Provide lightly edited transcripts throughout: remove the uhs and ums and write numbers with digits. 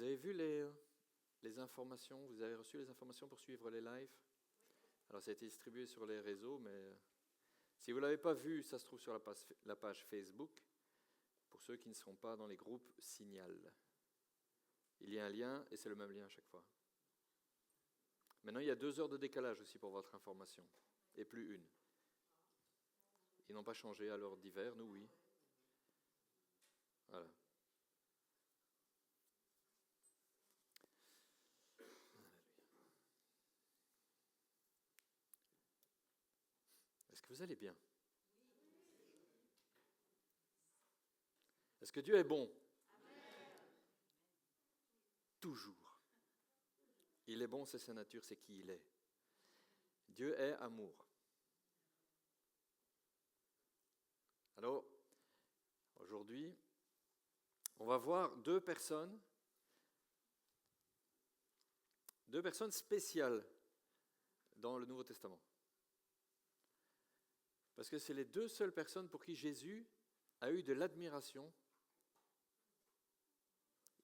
Vous avez vu les informations, vous avez reçu les informations pour suivre les lives? Alors ça a été distribué sur les réseaux, mais si vous ne l'avez pas vu, ça se trouve sur la page Facebook, pour ceux qui ne seront pas dans les groupes Signal. Il y a un lien, et c'est le même lien à chaque fois. Maintenant, il y a 2 heures de décalage aussi pour votre information, et plus une. Ils n'ont pas changé à l'heure d'hiver, nous oui. Voilà. Est-ce que vous allez bien? Est-ce que Dieu est bon? Toujours. Il est bon, c'est sa nature, c'est qui il est. Dieu est amour. Alors, aujourd'hui, on va voir deux personnes spéciales dans le Nouveau Testament. Parce que c'est les 2 seules personnes pour qui Jésus a eu de l'admiration.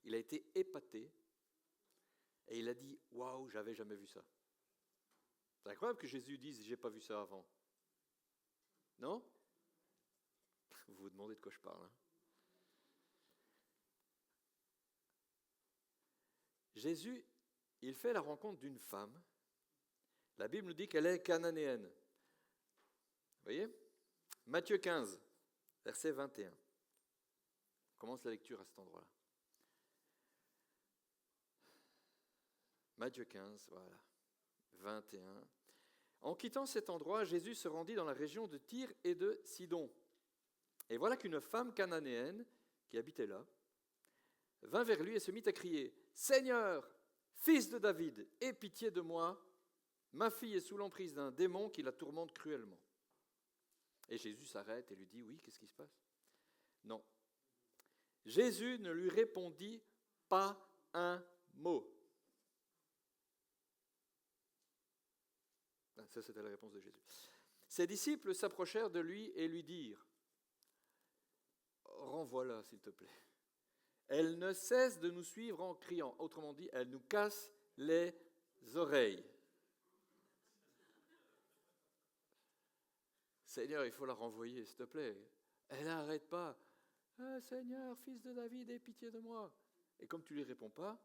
Il a été épaté et il a dit « Waouh, j'avais jamais vu ça ». C'est incroyable que Jésus dise « J'ai pas vu ça avant ». Non? Vous vous demandez de quoi je parle. Hein? Jésus, il fait la rencontre d'une femme. La Bible nous dit qu'elle est cananéenne. Vous voyez? Matthieu 15, verset 21. On commence la lecture à cet endroit-là. Matthieu 15, voilà, 21. En quittant cet endroit, Jésus se rendit dans la région de Tyr et de Sidon. Et voilà qu'une femme cananéenne, qui habitait là, vint vers lui et se mit à crier « Seigneur, fils de David, aie pitié de moi, ma fille est sous l'emprise d'un démon qui la tourmente cruellement. » Et Jésus s'arrête et lui dit « Oui, qu'est-ce qui se passe ?» Non. Jésus ne lui répondit pas un mot. Ça, c'était la réponse de Jésus. Ses disciples s'approchèrent de lui et lui dirent « Renvoie-la, s'il te plaît. Elle ne cesse de nous suivre en criant. » Autrement dit, elle nous casse les oreilles. Seigneur, il faut la renvoyer, s'il te plaît. Elle n'arrête pas. Ah, Seigneur, fils de David, aie pitié de moi. Et comme tu ne lui réponds pas,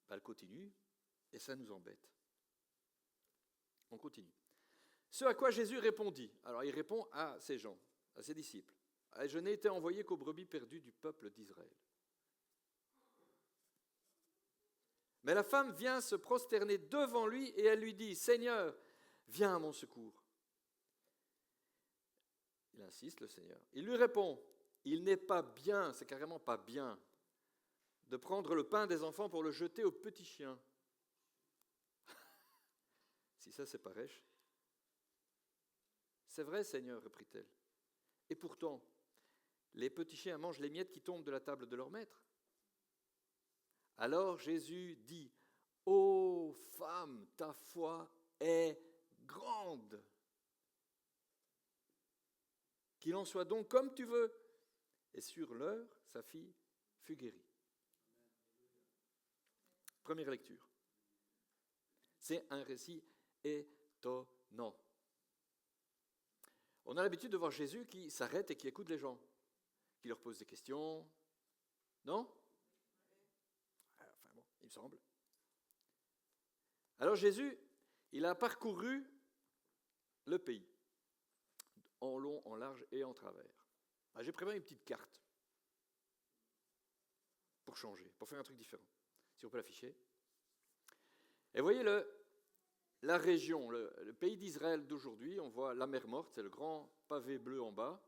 elle continue et ça nous embête. On continue. Ce à quoi Jésus répondit. Alors il répond à ces gens, à ses disciples. « Je n'ai été envoyé qu'aux brebis perdues du peuple d'Israël. » Mais la femme vient se prosterner devant lui et elle lui dit « Seigneur, viens à mon secours. » Il insiste, le Seigneur. Il lui répond « Il n'est pas bien, c'est carrément pas bien, de prendre le pain des enfants pour le jeter aux petits chiens. » Si ça, c'est pas rêche. « C'est vrai, Seigneur, reprit-elle. Et pourtant, les petits chiens mangent les miettes qui tombent de la table de leur maître. » Alors Jésus dit « Ô femme, ta foi est grande. Qu'il en soit donc comme tu veux. » Et sur l'heure, sa fille fut guérie. Première lecture. C'est un récit étonnant. On a l'habitude de voir Jésus qui s'arrête et qui écoute les gens, qui leur pose des questions. Non? Enfin bon, il me semble. Alors Jésus, il a parcouru le pays, en long, en large et en travers. J'ai préparé une petite carte pour changer, pour faire un truc différent. Si on peut l'afficher. Et vous voyez la région, le pays d'Israël d'aujourd'hui, on voit la mer Morte, c'est le grand pavé bleu en bas.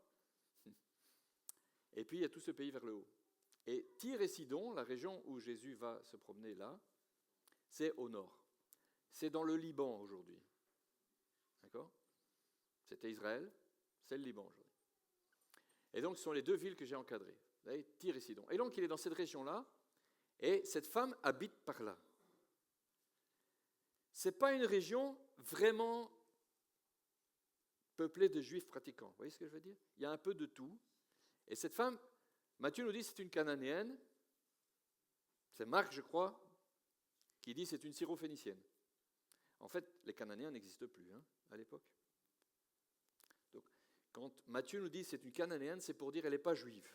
Et puis il y a tout ce pays vers le haut. Et Tyr et Sidon, la région où Jésus va se promener là, c'est au nord. C'est dans le Liban aujourd'hui. D'accord? C'était Israël, c'est le Liban aujourd'hui. Et donc ce sont les 2 villes que j'ai encadrées. Vous voyez, Tyr et Sidon. Et donc il est dans cette région-là, et cette femme habite par là. Ce n'est pas une région vraiment peuplée de juifs pratiquants. Vous voyez ce que je veux dire? Il y a un peu de tout. Et cette femme, Matthieu nous dit que c'est une cananéenne. C'est Marc, je crois, qui dit c'est une syrophénicienne. En fait, les Cananéens n'existent plus à l'époque. Donc, quand Matthieu nous dit c'est une Cananéenne, c'est pour dire elle n'est pas juive.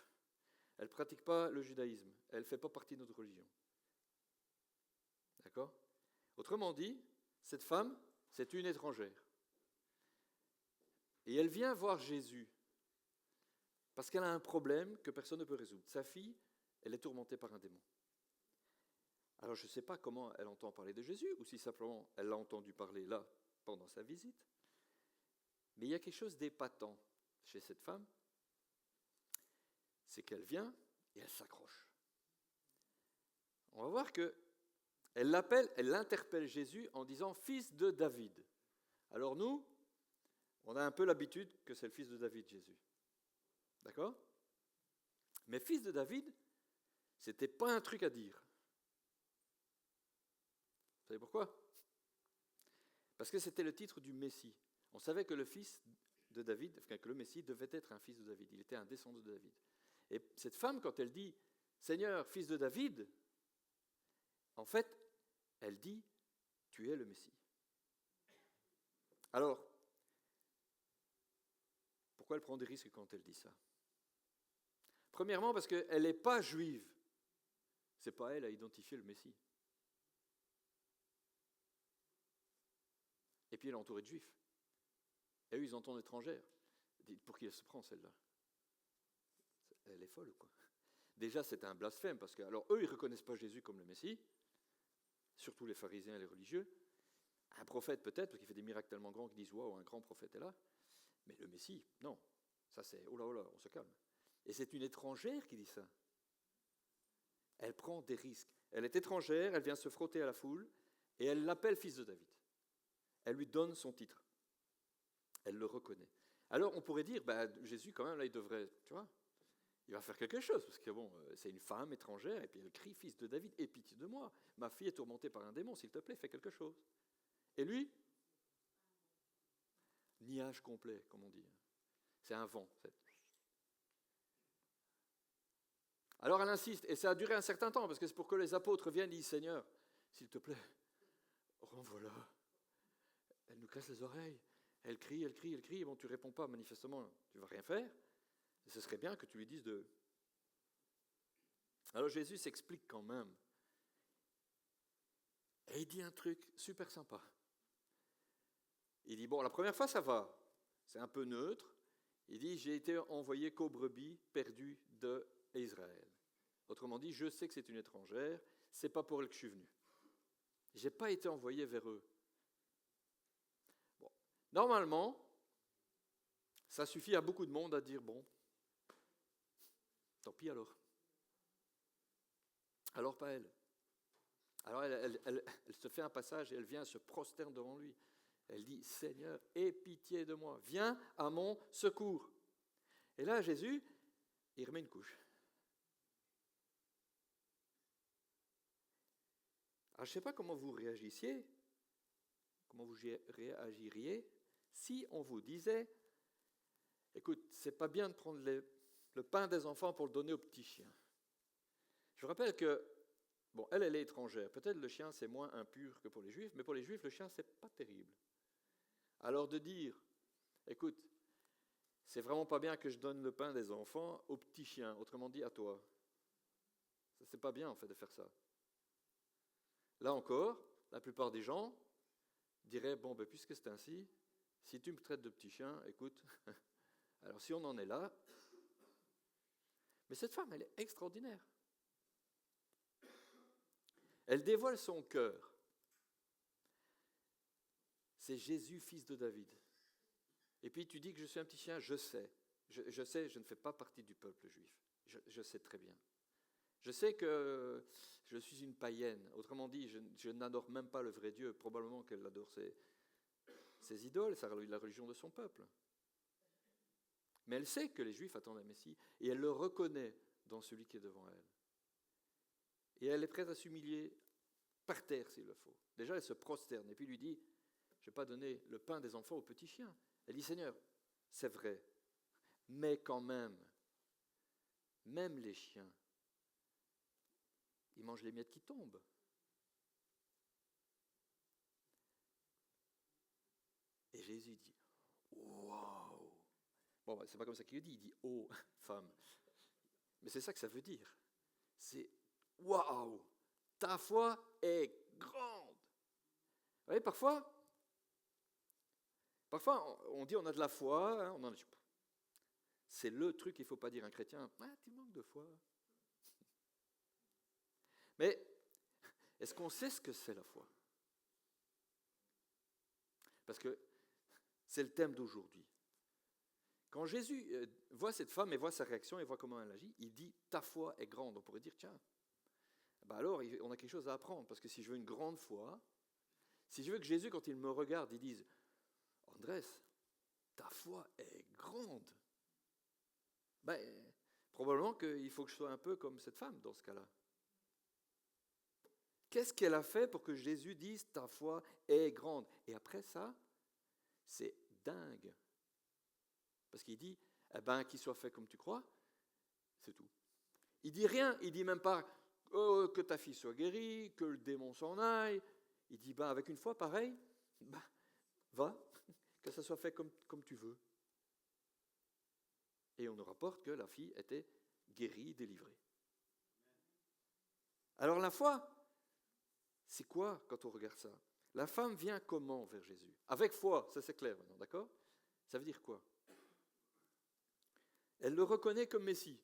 Elle ne pratique pas le judaïsme. Elle ne fait pas partie de notre religion. D'accord ? Autrement dit, cette femme, c'est une étrangère. Et elle vient voir Jésus parce qu'elle a un problème que personne ne peut résoudre. Sa fille, elle est tourmentée par un démon. Alors je ne sais pas comment elle entend parler de Jésus, ou si simplement elle l'a entendu parler là, pendant sa visite. Mais il y a quelque chose d'épatant chez cette femme, c'est qu'elle vient et elle s'accroche. On va voir que elle interpelle Jésus en disant « Fils de David ». Alors nous, on a un peu l'habitude que c'est le fils de David, Jésus. D'accord ? Mais fils de David, ce n'était pas un truc à dire. Vous savez pourquoi ? Parce que c'était le titre du Messie. On savait que le fils de David, enfin que le Messie devait être un fils de David. Il était un descendant de David. Et cette femme, quand elle dit « Seigneur, fils de David », en fait, elle dit « Tu es le Messie ». Alors, pourquoi elle prend des risques quand elle dit ça ? Premièrement, parce qu'elle n'est pas juive. Ce n'est pas elle à identifier le Messie. Et puis elle est entourée de juifs. Et eux, ils entendent étrangère. Pour qui elle se prend, celle-là ? Elle est folle ou quoi ? Déjà, c'est un blasphème, parce que, alors eux, ils ne reconnaissent pas Jésus comme le Messie, surtout les pharisiens et les religieux. Un prophète peut-être, parce qu'il fait des miracles tellement grands qu'ils disent « Waouh, un grand prophète est là ». Mais le Messie, non. Ça c'est « Oh là, on se calme ». Et c'est une étrangère qui dit ça. Elle prend des risques. Elle est étrangère, elle vient se frotter à la foule, et elle l'appelle fils de David. Elle lui donne son titre. Elle le reconnaît. Alors on pourrait dire, Jésus quand même, là il devrait, tu vois, il va faire quelque chose, parce que bon, c'est une femme étrangère, et puis elle crie, fils de David, aie pitié de moi, ma fille est tourmentée par un démon, s'il te plaît, fais quelque chose. Et lui, niage complet, comme on dit. C'est un vent. Alors elle insiste, et ça a duré un certain temps, parce que c'est pour que les apôtres viennent et disent, Seigneur, s'il te plaît, renvoie-la. Elle nous casse les oreilles. Elle crie, bon, tu ne réponds pas, manifestement, tu ne vas rien faire. Et ce serait bien que tu lui dises de... Alors Jésus s'explique quand même. Et il dit un truc super sympa. Il dit, bon, la première fois, ça va. C'est un peu neutre. Il dit, j'ai été envoyé qu'aux brebis perdues d'Israël. Autrement dit, je sais que c'est une étrangère, c'est pas pour elle que je suis venu. Je n'ai pas été envoyé vers eux. Bon. Normalement, ça suffit à beaucoup de monde à dire, bon, tant pis alors. Alors pas elle. Alors elle se fait un passage et elle vient se prosterne devant lui. Elle dit, Seigneur, aie pitié de moi, viens à mon secours. Et là, Jésus, il remet une couche. Alors, je ne sais pas comment vous réagiriez si on vous disait, écoute, c'est pas bien de prendre le pain des enfants pour le donner aux petits chiens. Je vous rappelle que, bon, elle est étrangère. Peut-être le chien, c'est moins impur que pour les Juifs, mais pour les Juifs, le chien, c'est pas terrible. Alors de dire, écoute, c'est vraiment pas bien que je donne le pain des enfants aux petits chiens, autrement dit à toi. C'est pas bien en fait de faire ça. Là encore, la plupart des gens diraient, bon, puisque c'est ainsi, si tu me traites de petit chien, écoute, alors si on en est là, mais cette femme, elle est extraordinaire. Elle dévoile son cœur. C'est Jésus, fils de David. Et puis tu dis que je suis un petit chien, je sais. Je sais, je ne fais pas partie du peuple juif. Je sais très bien. Je sais que je suis une païenne. Autrement dit, je n'adore même pas le vrai Dieu. Probablement qu'elle adore ses idoles, la religion de son peuple. Mais elle sait que les Juifs attendent un Messie. Et elle le reconnaît dans celui qui est devant elle. Et elle est prête à s'humilier par terre s'il le faut. Déjà, elle se prosterne et puis lui dit, je ne vais pas donner le pain des enfants aux petits chiens. Elle dit, Seigneur, c'est vrai, mais quand même les chiens il mange les miettes qui tombent. Et Jésus dit, waouh! Bon, c'est pas comme ça qu'il le dit, il dit, oh, femme. Mais c'est ça que ça veut dire. C'est, waouh! Ta foi est grande. Vous voyez, parfois, on dit on a de la foi, hein, on en a. C'est le truc qu'il ne faut pas dire à un chrétien. Ah, tu manques de foi. Mais est-ce qu'on sait ce que c'est la foi? Parce que c'est le thème d'aujourd'hui. Quand Jésus voit cette femme et voit sa réaction et voit comment elle agit, il dit ta foi est grande. On pourrait dire tiens, ben alors on a quelque chose à apprendre. Parce que si je veux une grande foi, si je veux que Jésus, quand il me regarde, il dise Andrés, ta foi est grande. Ben, probablement qu'il faut que je sois un peu comme cette femme dans ce cas-là. Qu'est-ce qu'elle a fait pour que Jésus dise ta foi est grande? Et après ça, c'est dingue. Parce qu'il dit, eh ben, qu'il soit fait comme tu crois, c'est tout. Il dit rien, il dit même pas que ta fille soit guérie, que le démon s'en aille. Il dit, ben, avec une foi pareille, ben, va, que ça soit fait comme tu veux. Et on nous rapporte que la fille était guérie, délivrée. Alors la foi, c'est quoi quand on regarde ça? La femme vient comment vers Jésus? Avec foi, ça c'est clair maintenant, d'accord? Ça veut dire quoi? Elle le reconnaît comme Messie.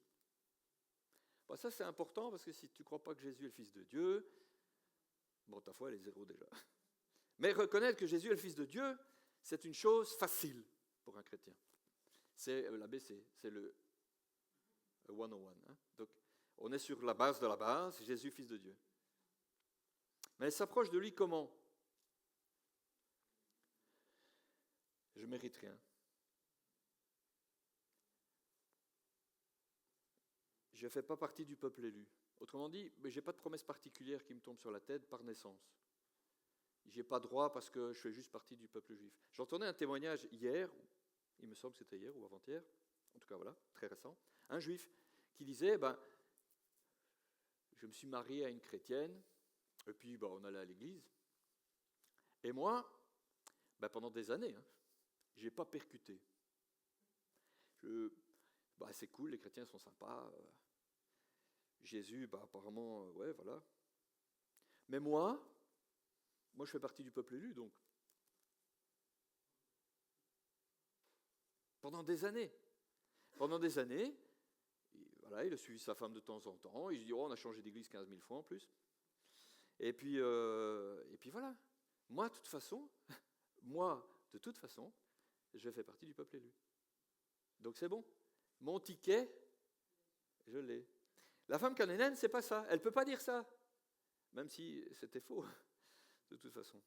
Bon, ça c'est important parce que si tu ne crois pas que Jésus est le Fils de Dieu, bon, ta foi elle est zéro déjà. Mais reconnaître que Jésus est le Fils de Dieu, c'est une chose facile pour un chrétien. C'est l'ABC, c'est le 101. Hein? Donc, on est sur la base de la base, Jésus, Fils de Dieu. Mais elle s'approche de lui comment? Je ne mérite rien. Je ne fais pas partie du peuple élu. Autrement dit, je n'ai pas de promesse particulière qui me tombe sur la tête par naissance. Je n'ai pas droit parce que je fais juste partie du peuple juif. J'entendais un témoignage hier, il me semble que c'était hier ou avant-hier, en tout cas voilà, très récent, un juif qui disait, je me suis marié à une chrétienne, et puis on allait à l'église, et moi, pendant des années, je n'ai pas percuté. C'est cool, les chrétiens sont sympas, Jésus, apparemment, ouais, voilà. Mais moi, je fais partie du peuple élu, donc. Pendant des années, voilà, il a suivi sa femme de temps en temps, il se dit, on a changé d'église 15 000 fois en plus. Et puis voilà. Moi, de toute façon, je fais partie du peuple élu. Donc c'est bon. Mon ticket, je l'ai. La femme cananéenne, c'est pas ça. Elle ne peut pas dire ça. Même si c'était faux, de toute façon.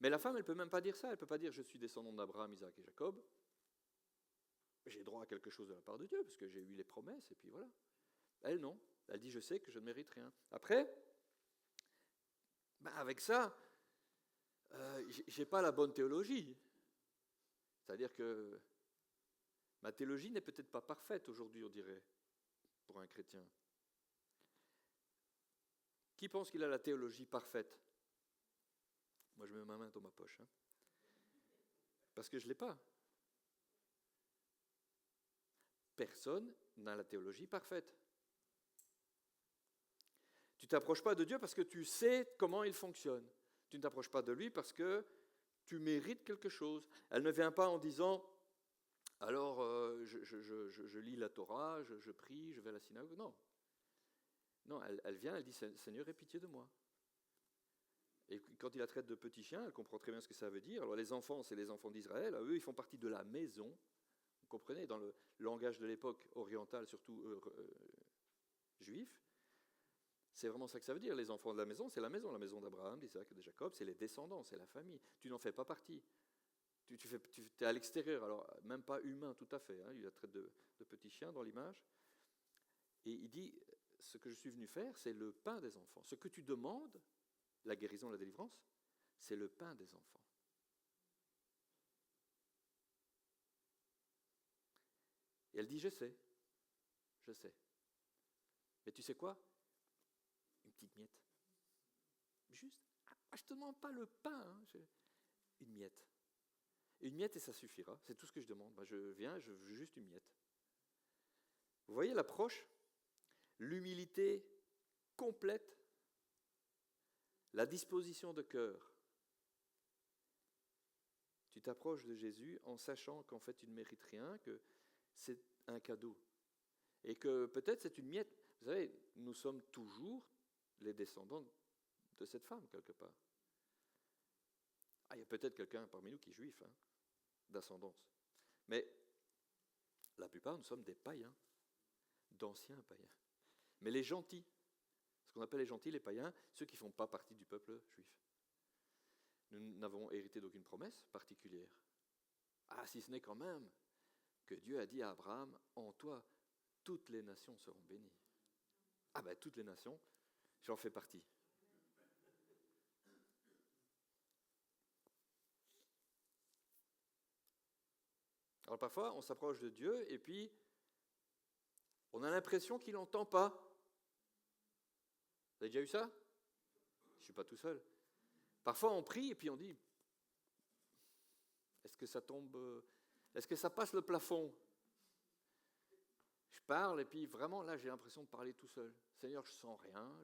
Mais la femme, elle ne peut même pas dire ça. Elle ne peut pas dire, je suis descendant d'Abraham, Isaac et Jacob. J'ai droit à quelque chose de la part de Dieu, parce que j'ai eu les promesses, et puis voilà. Elle, non. Elle dit, je sais que je ne mérite rien. Après, avec ça, je n'ai pas la bonne théologie. C'est-à-dire que ma théologie n'est peut-être pas parfaite aujourd'hui, on dirait, pour un chrétien. Qui pense qu'il a la théologie parfaite? Moi, je mets ma main dans ma poche. Parce que je ne l'ai pas. Personne n'a la théologie parfaite. Tu ne t'approches pas de Dieu parce que tu sais comment il fonctionne. Tu ne t'approches pas de lui parce que tu mérites quelque chose. Elle ne vient pas en disant, alors je lis la Torah, je prie, je vais à la synagogue. Non, elle vient, elle dit, Seigneur, aie pitié de moi. Et quand il la traite de petit chien, elle comprend très bien ce que ça veut dire. Alors les enfants, c'est les enfants d'Israël. Eux, ils font partie de la maison. Vous comprenez, dans le langage de l'époque orientale, surtout juif, c'est vraiment ça que ça veut dire. Les enfants de la maison maison d'Abraham, d'Isaac et de Jacob, c'est les descendants, c'est la famille. Tu n'en fais pas partie. Tu es à l'extérieur, alors même pas humain tout à fait. Il la traite de petit chien dans l'image. Et il dit, ce que je suis venu faire, c'est le pain des enfants. Ce que tu demandes, la guérison, la délivrance, c'est le pain des enfants. Et elle dit, je sais. Mais tu sais quoi? petite miette. Juste, je ne te demande pas le pain, hein, une miette. Une miette et ça suffira, c'est tout ce que je demande. Je viens, je veux juste une miette. Vous voyez l'approche? L'humilité complète, la disposition de cœur. Tu t'approches de Jésus en sachant qu'en fait tu ne mérites rien, que c'est un cadeau. Et que peut-être c'est une miette. Vous savez, nous sommes toujours les descendants de cette femme, quelque part. Il y a peut-être quelqu'un parmi nous qui est juif, hein, d'ascendance. Mais la plupart, nous sommes des païens, d'anciens païens. Mais les gentils, ce qu'on appelle les gentils, les païens, ceux qui ne font pas partie du peuple juif. Nous n'avons hérité d'aucune promesse particulière. Si ce n'est quand même que Dieu a dit à Abraham, en toi, toutes les nations seront bénies. Toutes les nations, j'en fais partie. Alors parfois, on s'approche de Dieu et puis on a l'impression qu'il n'entend pas. Vous avez déjà eu ça? Je ne suis pas tout seul. Parfois, on prie et puis on dit, est-ce que ça tombe, est-ce que ça passe le plafond? Je parle et puis vraiment, là, j'ai l'impression de parler tout seul. Seigneur, je ne sens rien.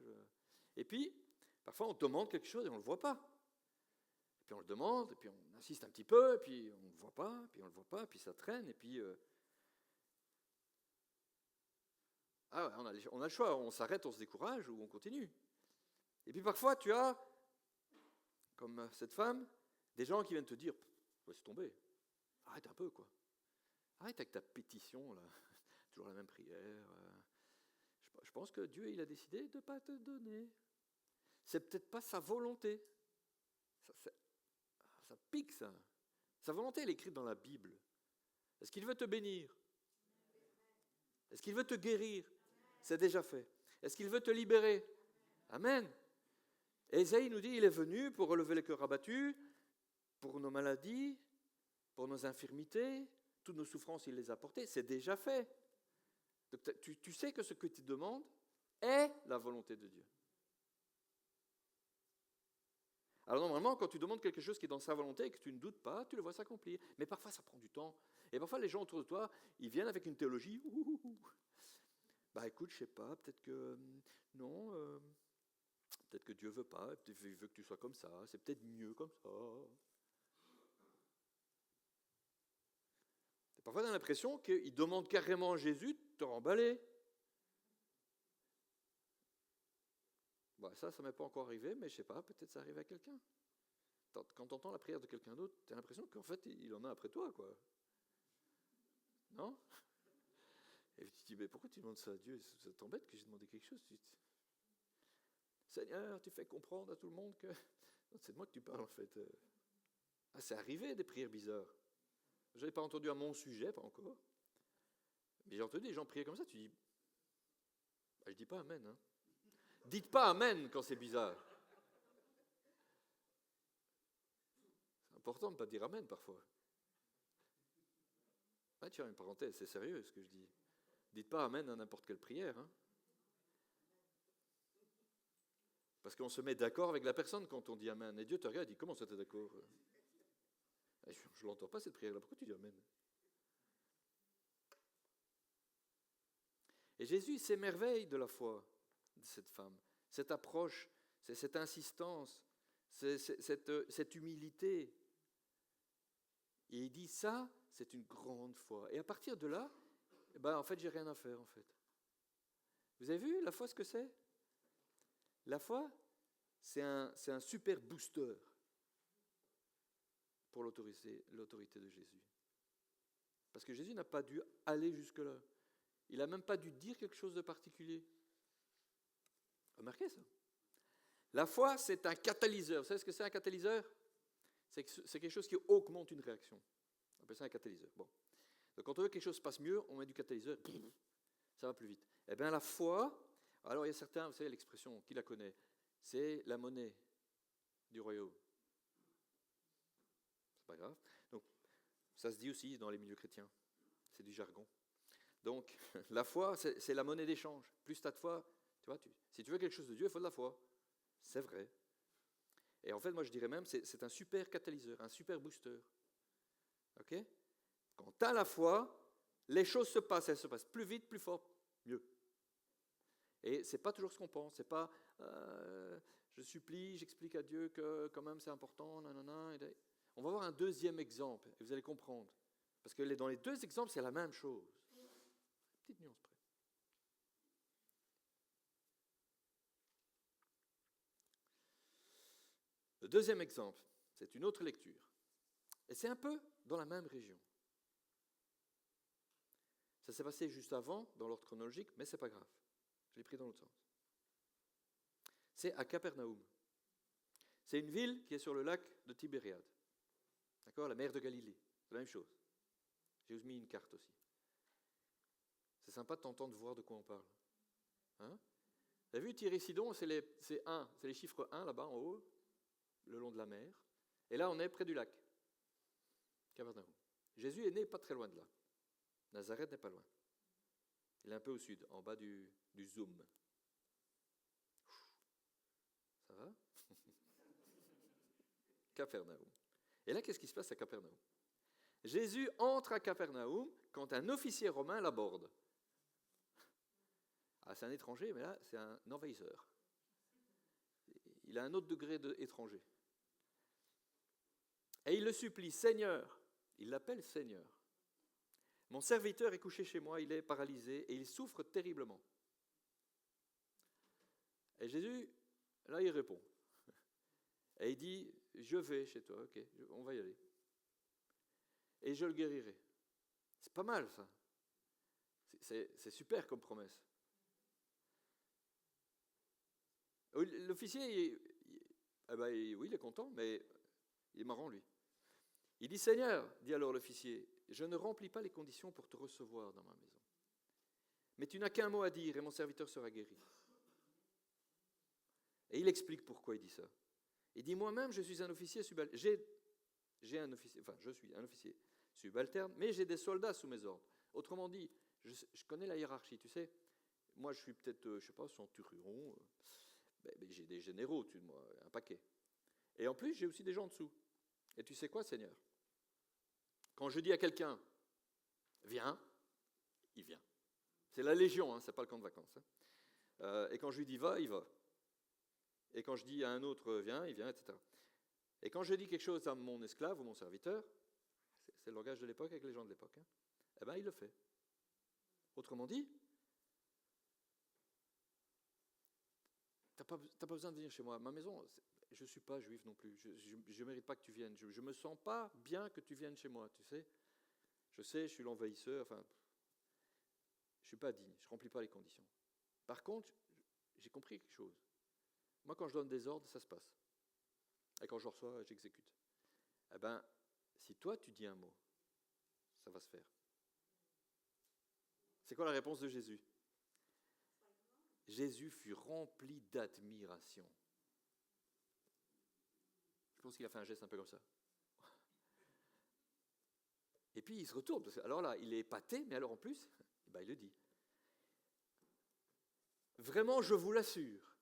Et puis, parfois, on demande quelque chose et on ne le voit pas. Et puis on le demande, et puis on insiste un petit peu, et puis on ne le voit pas, puis on ne le voit pas, puis ça traîne, et puis... on a le choix, on s'arrête, on se décourage, ou on continue. Et puis parfois, tu as, comme cette femme, des gens qui viennent te dire, laisse tomber, arrête un peu, quoi. Arrête avec ta pétition, là, toujours la même prière. Je pense que Dieu, il a décidé de ne pas te donner. C'est peut-être pas sa volonté. Ça pique, ça. Sa volonté, elle est écrite dans la Bible. Est-ce qu'il veut te bénir? Est-ce qu'il veut te guérir? C'est déjà fait. Est-ce qu'il veut te libérer? Amen. Et Ésaïe nous dit, il est venu pour relever les cœurs abattus, pour nos maladies, pour nos infirmités, toutes nos souffrances, il les a portées. C'est déjà fait. Donc, tu sais que ce que tu demandes est la volonté de Dieu. Alors normalement, quand tu demandes quelque chose qui est dans sa volonté et que tu ne doutes pas, tu le vois s'accomplir. Mais parfois, ça prend du temps. Et parfois, les gens autour de toi, ils viennent avec une théologie. Écoute, je ne sais pas, peut-être que non, peut-être que Dieu ne veut pas, peut-être qu'il veut que tu sois comme ça, c'est peut-être mieux comme ça. Et parfois, on a l'impression qu'ils demandent carrément à Jésus de te remballer. Ça ne m'est pas encore arrivé, mais je ne sais pas, peut-être ça arrive à quelqu'un. Quand tu entends la prière de quelqu'un d'autre, tu as l'impression qu'en fait, il en a après toi, quoi. Non? Et tu te dis, mais pourquoi tu demandes ça à Dieu? Ça t'embête que j'ai demandé quelque chose? Seigneur, tu fais comprendre à tout le monde que... Non, c'est de moi que tu parles, en fait. C'est arrivé, des prières bizarres. Je n'avais pas entendu à mon sujet, pas encore. Mais j'ai entendu des gens prier comme ça, tu dis... je ne dis pas amen, hein. Dites pas amen quand c'est bizarre. C'est important de ne pas dire amen parfois. Tiens, une parenthèse, c'est sérieux ce que je dis. Dites pas amen à n'importe quelle prière. Hein. Parce qu'on se met d'accord avec la personne quand on dit amen. Et Dieu te regarde et dit, comment ça t'es d'accord? Je ne l'entends pas cette prière-là, pourquoi tu dis amen? Et Jésus s'émerveille de la foi de cette femme. Cette approche, c'est cette insistance, c'est cette humilité. Et il dit ça, c'est une grande foi. Et à partir de là, en fait, j'ai rien à faire, en fait. Vous avez vu la foi, ce que c'est? La foi, c'est un super booster pour l'autorité de Jésus. Parce que Jésus n'a pas dû aller jusque-là. Il n'a même pas dû dire quelque chose de particulier. Remarquez ça. La foi, c'est un catalyseur. Vous savez ce que c'est un catalyseur? C'est quelque chose qui augmente une réaction. On appelle ça un catalyseur. Bon. Donc quand on veut que quelque chose se passe mieux, on met du catalyseur, ça va plus vite. Eh bien la foi, alors il y a certains, vous savez l'expression, qui la connaît? C'est la monnaie du royaume. C'est pas grave. Donc ça se dit aussi dans les milieux chrétiens. C'est du jargon. Donc la foi, c'est la monnaie d'échange. Plus tu as de foi, Tu vois, si tu veux quelque chose de Dieu, il faut de la foi. C'est vrai. Et en fait, moi je dirais même, c'est un super catalyseur, un super booster. Ok ? Quand tu as la foi, les choses se passent, elles se passent plus vite, plus fort, mieux. Et ce n'est pas toujours ce qu'on pense, c'est pas je supplie, j'explique à Dieu que quand même c'est important, nanana. On va voir un deuxième exemple, et vous allez comprendre. Parce que dans les deux exemples, c'est la même chose. Petite nuance près. Le deuxième exemple, c'est une autre lecture. Et c'est un peu dans la même région. Ça s'est passé juste avant, dans l'ordre chronologique, mais ce n'est pas grave. Je l'ai pris dans l'autre sens. C'est à Capernaum. C'est une ville qui est sur le lac de Tibériade. D'accord ? La mer de Galilée. C'est la même chose. J'ai mis une carte aussi. C'est sympa de t'entendre voir de quoi on parle. Hein ? Vous avez vu Tyr-et-Sidon, c'est les chiffres 1 là-bas en haut, le long de la mer. Et là, on est près du lac. Capernaum. Jésus est né pas très loin de là. Nazareth n'est pas loin. Il est un peu au sud, en bas du zoom. Ça va ? Capernaum. Et là, qu'est-ce qui se passe à Capernaum ? Jésus entre à Capernaum quand un officier romain l'aborde. Ah, c'est un étranger, mais là, c'est un envahisseur. Il a un autre degré d'étranger. Et il le supplie, Seigneur, il l'appelle Seigneur. Mon serviteur est couché chez moi, il est paralysé et il souffre terriblement. Et Jésus, là, il répond. Et il dit, je vais chez toi, ok, on va y aller. Et je le guérirai. C'est pas mal, ça. C'est super comme promesse. L'officier, oui, il est content, mais il est marrant, lui. Il dit, Seigneur, dit alors l'officier, je ne remplis pas les conditions pour te recevoir dans ma maison. Mais tu n'as qu'un mot à dire et mon serviteur sera guéri. Et il explique pourquoi il dit ça. Il dit, moi-même, je suis un officier subalterne. Je suis un officier subalterne, mais j'ai des soldats sous mes ordres. Autrement dit, je connais la hiérarchie, tu sais. Moi, je suis peut-être, je ne sais pas, centurion. Mais j'ai des généraux au-dessus de moi, un paquet. Et en plus, j'ai aussi des gens en dessous. Et tu sais quoi, Seigneur ? Quand je dis à quelqu'un, viens, il vient. C'est la légion, ce n'est pas le camp de vacances. Et quand je lui dis, va, il va. Et quand je dis à un autre, viens, il vient, etc. Et quand je dis quelque chose à mon esclave ou mon serviteur, c'est le langage de l'époque avec les gens de l'époque, eh bien, il le fait. Autrement dit, tu n'as pas besoin de venir chez moi. Ma maison, je ne suis pas juif non plus. Je ne mérite pas que tu viennes. Je ne me sens pas bien que tu viennes chez moi, tu sais. Je sais, je suis l'envahisseur. Enfin, je ne suis pas digne. Je ne remplis pas les conditions. Par contre, j'ai compris quelque chose. Moi, quand je donne des ordres, ça se passe. Et quand je reçois, j'exécute. Eh bien, si toi, tu dis un mot, ça va se faire. C'est quoi la réponse de Jésus ? Jésus fut rempli d'admiration. Je pense qu'il a fait un geste un peu comme ça. Et puis il se retourne. Alors là, il est épaté, mais alors en plus, il le dit. Vraiment, je vous l'assure,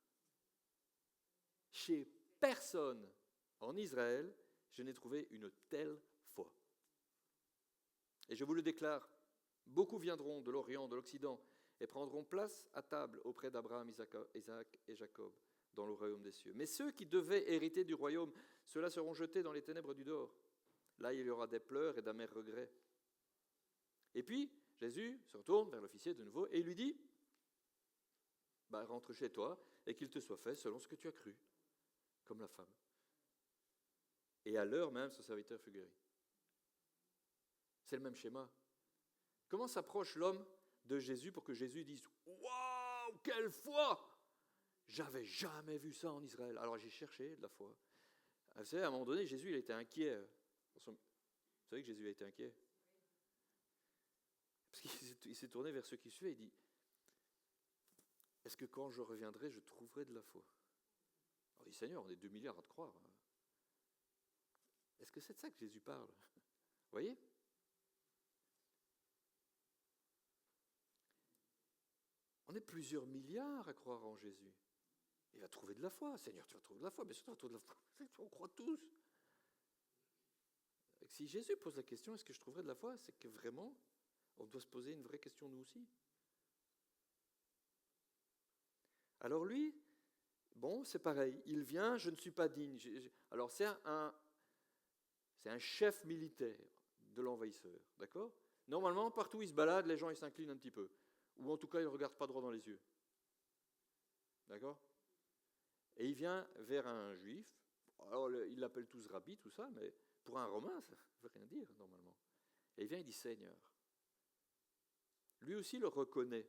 chez personne en Israël, je n'ai trouvé une telle foi. Et je vous le déclare, beaucoup viendront de l'Orient, de l'Occident, et prendront place à table auprès d'Abraham, Isaac et Jacob dans le royaume des cieux. Mais ceux qui devaient hériter du royaume, ceux-là seront jetés dans les ténèbres du dehors. Là, il y aura des pleurs et d'amers regrets. Et puis, Jésus se retourne vers l'officier de nouveau et il lui dit, rentre chez toi et qu'il te soit fait selon ce que tu as cru, comme la femme. Et à l'heure même, son serviteur fut guéri. C'est le même schéma. Comment s'approche l'homme de Jésus pour que Jésus dise « Waouh, quelle foi ! J'avais jamais vu ça en Israël. » Alors j'ai cherché de la foi. Vous savez, à un moment donné, Jésus il était inquiet. Vous savez que Jésus a été inquiet. Parce qu'il s'est tourné vers ceux qui suivaient. Il dit « Est-ce que quand je reviendrai, je trouverai de la foi ?» Alors il dit « Seigneur, on est 2 milliards à te croire. » Est-ce que c'est de ça que Jésus parle ? Vous voyez ? On est plusieurs milliards à croire en Jésus. Il va trouver de la foi. Seigneur, tu vas trouver de la foi. Bien sûr, tu vas trouver de la foi. On croit tous. Si Jésus pose la question, est-ce que je trouverai de la foi? C'est que vraiment, on doit se poser une vraie question nous aussi. Alors lui, bon, c'est pareil. Il vient, je ne suis pas digne. Alors c'est un chef militaire de l'envahisseur, d'accord? Normalement, partout où il se balade, les gens ils s'inclinent un petit peu. Ou en tout cas, ils ne regardent pas droit dans les yeux. D'accord? Et il vient vers un juif. Alors, il l'appelle tous rabbi, tout ça, mais pour un romain, ça ne veut rien dire, normalement. Et il vient, il dit Seigneur. Lui aussi le reconnaît.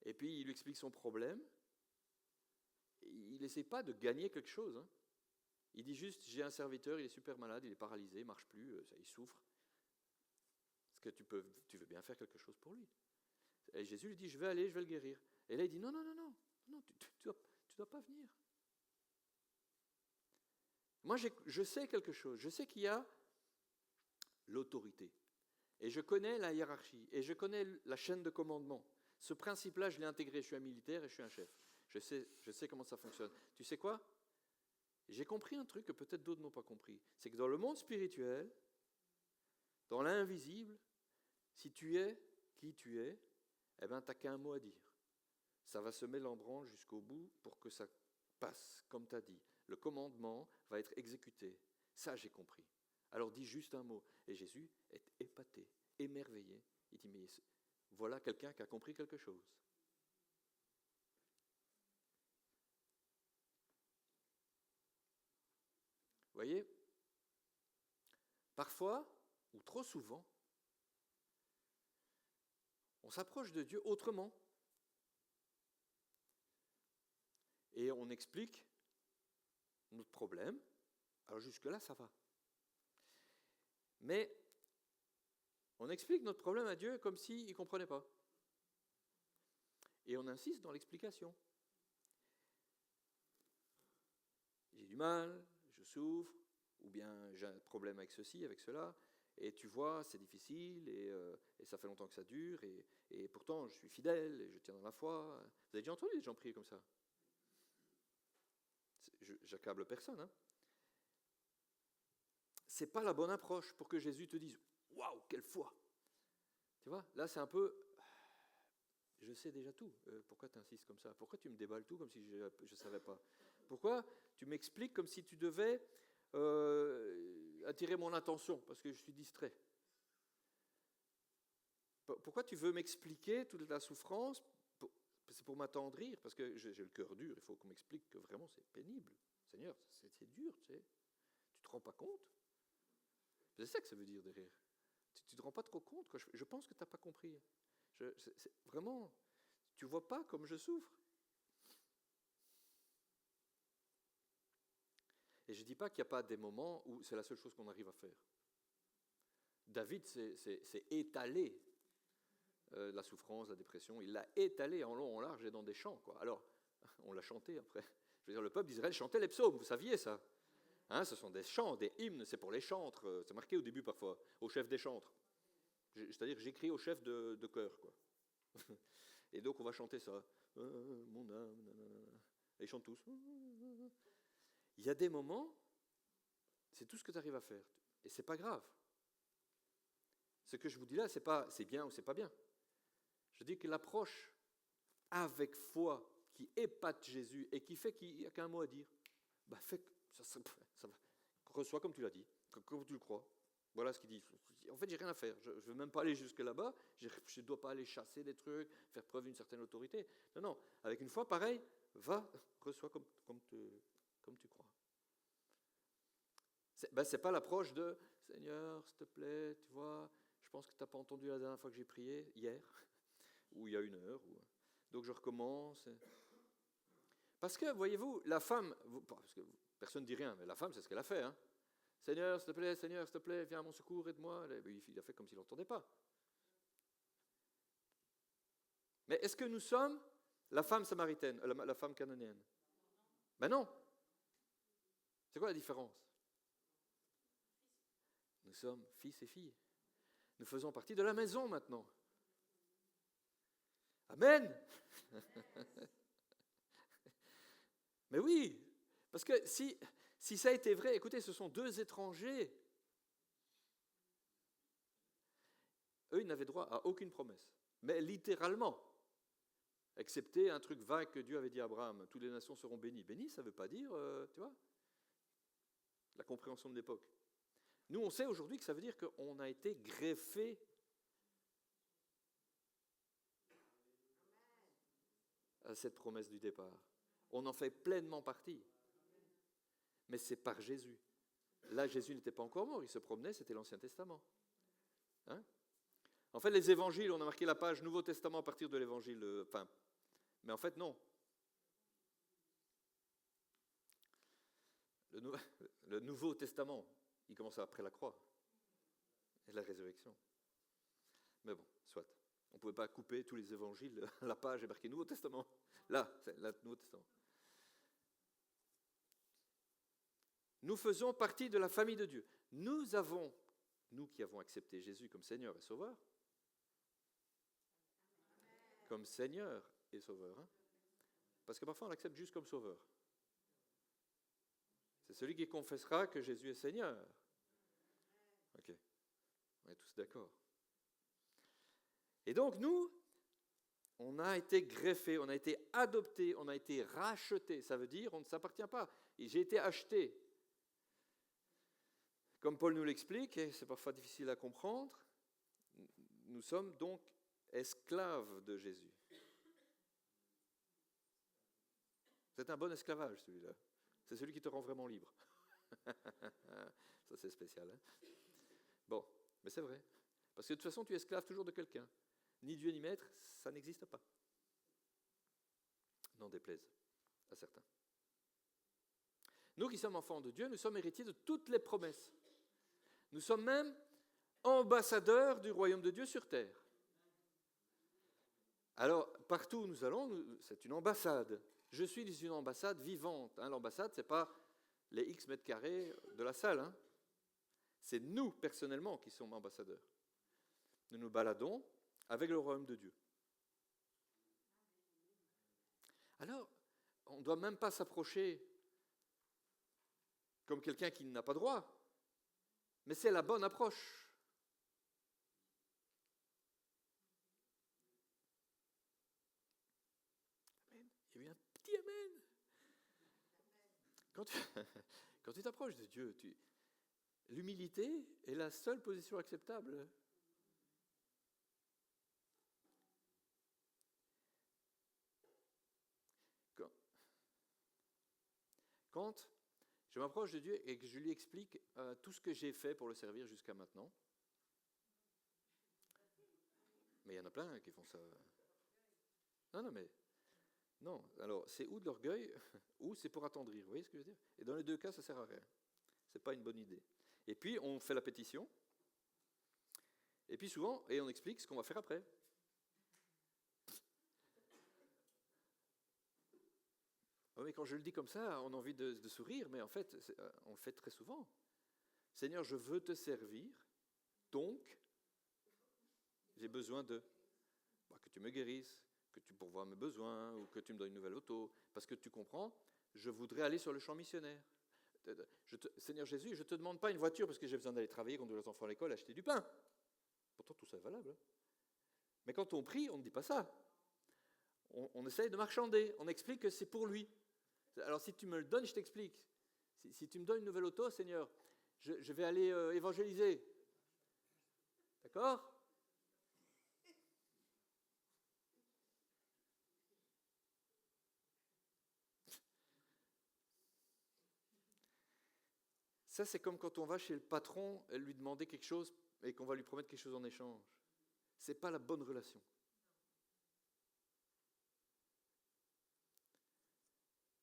Et puis, il lui explique son problème. Il n'essaie pas de gagner quelque chose. Hein. Il dit juste, j'ai un serviteur, il est super malade, il est paralysé, il ne marche plus, il souffre. Est-ce que tu veux bien faire quelque chose pour lui? Et Jésus lui dit, je vais aller, je vais le guérir. Et là, il dit, non, tu dois pas venir. Moi, je sais quelque chose. Je sais qu'il y a l'autorité. Et je connais la hiérarchie. Et je connais la chaîne de commandement. Ce principe-là, je l'ai intégré. Je suis un militaire et je suis un chef. Je sais comment ça fonctionne. Tu sais quoi? J'ai compris un truc que peut-être d'autres n'ont pas compris. C'est que dans le monde spirituel, dans l'invisible, si tu es qui tu es, eh ben, tu n'as qu'un mot à dire. Ça va se mettre en branle jusqu'au bout pour que ça passe, comme tu as dit. Le commandement va être exécuté. Ça, j'ai compris. Alors dis juste un mot. Et Jésus est épaté, émerveillé. Il dit, mais voilà quelqu'un qui a compris quelque chose. Vous voyez, parfois, ou trop souvent, on s'approche de Dieu autrement. Et on explique notre problème. Alors jusque-là, ça va. Mais on explique notre problème à Dieu comme s'il ne comprenait pas. Et on insiste dans l'explication. J'ai du mal, je souffre, ou bien j'ai un problème avec ceci, avec cela, et tu vois, c'est difficile, et ça fait longtemps que ça dure, et pourtant je suis fidèle, et je tiens dans la foi. Vous avez déjà entendu des gens prier comme ça? J'accable personne. Hein. C'est pas la bonne approche pour que Jésus te dise « Waouh, quelle foi !» Tu vois, là c'est un peu « Je sais déjà tout, pourquoi tu insistes comme ça? Pourquoi tu me déballes tout comme si je ne savais pas? Pourquoi tu m'expliques comme si tu devais attirer mon attention parce que je suis distrait? Pourquoi tu veux m'expliquer toute la souffrance? C'est pour m'attendrir, parce que j'ai le cœur dur, il faut qu'on m'explique que vraiment c'est pénible. Seigneur, c'est dur, tu sais. Tu ne te rends pas compte? C'est ça que ça veut dire derrière. Tu ne te rends pas trop compte, quoi. Je pense que tu n'as pas compris. Vraiment, tu ne vois pas comme je souffre. Et je ne dis pas qu'il n'y a pas des moments où c'est la seule chose qu'on arrive à faire. David s'est étalé la souffrance, la dépression, il l'a étalé en long, en large et dans des chants. Quoi. Alors, on l'a chanté après. Je veux dire, le peuple d'Israël chantait les psaumes, vous saviez ça? Hein, ce sont des chants, des hymnes, c'est pour les chantres. C'est marqué au début parfois, au chef des chantres. C'est-à-dire que j'écris au chef de chœur. Quoi. Et donc on va chanter ça. Mon âme. Et ils chantent tous. Il y a des moments, c'est tout ce que tu arrives à faire. Et c'est pas grave. Ce que je vous dis là, c'est bien ou c'est pas bien. Je dis que l'approche avec foi qui épate Jésus et qui fait qu'il n'y a qu'un mot à dire, bah ça va. Reçois comme tu l'as dit, comme tu le crois. Voilà ce qu'il dit. En fait, j'ai rien à faire. Je ne veux même pas aller jusque là-bas. Je ne dois pas aller chasser des trucs, faire preuve d'une certaine autorité. Non. Avec une foi, pareil, va, reçois comme tu crois. C'est pas l'approche de Seigneur, s'il te plaît, tu vois, je pense que tu n'as pas entendu la dernière fois que j'ai prié, hier, ou il y a 1 heure. Donc je recommence. Parce que, voyez-vous, la femme, parce que personne ne dit rien, mais la femme, c'est ce qu'elle a fait. Hein. Seigneur, s'il te plaît, viens à mon secours, aide-moi. Il a fait comme s'il n'entendait pas. Mais est-ce que nous sommes la femme samaritaine, la femme cananéenne? Ben non. C'est quoi la différence? Nous sommes fils et filles. Nous faisons partie de la maison maintenant. Amen. Mais oui, parce que si ça a été vrai, écoutez, ce sont deux étrangers. Eux, ils n'avaient droit à aucune promesse. Mais littéralement, excepté un truc vague que Dieu avait dit à Abraham, toutes les nations seront bénies. Bénies, ça ne veut pas dire, tu vois, la compréhension de l'époque. Nous, on sait aujourd'hui que ça veut dire qu'on a été greffé à cette promesse du départ. On en fait pleinement partie. Mais c'est par Jésus. Là, Jésus n'était pas encore mort, il se promenait, c'était l'Ancien Testament. Hein? En fait, les évangiles, on a marqué la page Nouveau Testament à partir de l'évangile, mais en fait, non. Le Nouveau Testament, il commence après la croix et la résurrection. Mais bon, soit. On ne pouvait pas couper tous les évangiles, la page est marquée Nouveau Testament. Là, c'est le Nouveau Testament. Nous faisons partie de la famille de Dieu. Nous qui avons accepté Jésus comme Seigneur et Sauveur, comme Seigneur et Sauveur, hein? Parce que parfois on l'accepte juste comme Sauveur. C'est celui qui confessera que Jésus est Seigneur. Ok, on est tous d'accord. Et donc nous, on a été greffés, on a été adoptés, on a été rachetés. Ça veut dire on ne s'appartient pas. Et j'ai été acheté. Comme Paul nous l'explique, et c'est parfois difficile à comprendre, nous sommes donc esclaves de Jésus. C'est un bon esclavage, celui-là. C'est celui qui te rend vraiment libre. Ça, c'est spécial. Hein? Bon, mais c'est vrai. Parce que de toute façon, tu es esclave toujours de quelqu'un. Ni Dieu ni maître, ça n'existe pas. N'en déplaise à certains. Nous qui sommes enfants de Dieu, nous sommes héritiers de toutes les promesses. Nous sommes même ambassadeurs du royaume de Dieu sur terre. Alors, partout où nous allons, c'est une ambassade. Je suis une ambassade vivante. Hein. L'ambassade, ce n'est pas les X mètres carrés de la salle. Hein. C'est nous, personnellement, qui sommes ambassadeurs. Nous nous baladons avec le royaume de Dieu. Alors, on ne doit même pas s'approcher comme quelqu'un qui n'a pas droit. Mais c'est la bonne approche. Amen. Il y a eu un petit amen. Quand tu t'approches de Dieu, l'humilité est la seule position acceptable. Quand je m'approche de Dieu et que je lui explique tout ce que j'ai fait pour le servir jusqu'à maintenant, mais il y en a plein qui font ça. Non, alors c'est ou de l'orgueil ou c'est pour attendrir, vous voyez ce que je veux dire? Et dans les deux cas, ça ne sert à rien. Ce n'est pas une bonne idée. Et puis, on fait la pétition, et puis souvent, et on explique ce qu'on va faire après. Mais quand je le dis comme ça, on a envie de sourire, mais en fait, on le fait très souvent. Seigneur, je veux te servir, donc, j'ai besoin que tu me guérisses, que tu pourvoies mes besoins, ou que tu me donnes une nouvelle auto, parce que tu comprends, je voudrais aller sur le champ missionnaire. Seigneur Jésus, je ne te demande pas une voiture parce que j'ai besoin d'aller travailler, conduire les enfants à l'école, acheter du pain. Pourtant, tout ça est valable. Hein. Mais quand on prie, on ne dit pas ça. On essaye de marchander, on explique que c'est pour lui. Alors si tu me le donnes, je t'explique. Si tu me donnes une nouvelle auto, Seigneur, je vais aller évangéliser. D'accord ? Ça, c'est comme quand on va chez le patron et lui demander quelque chose et qu'on va lui promettre quelque chose en échange. Ce n'est pas la bonne relation.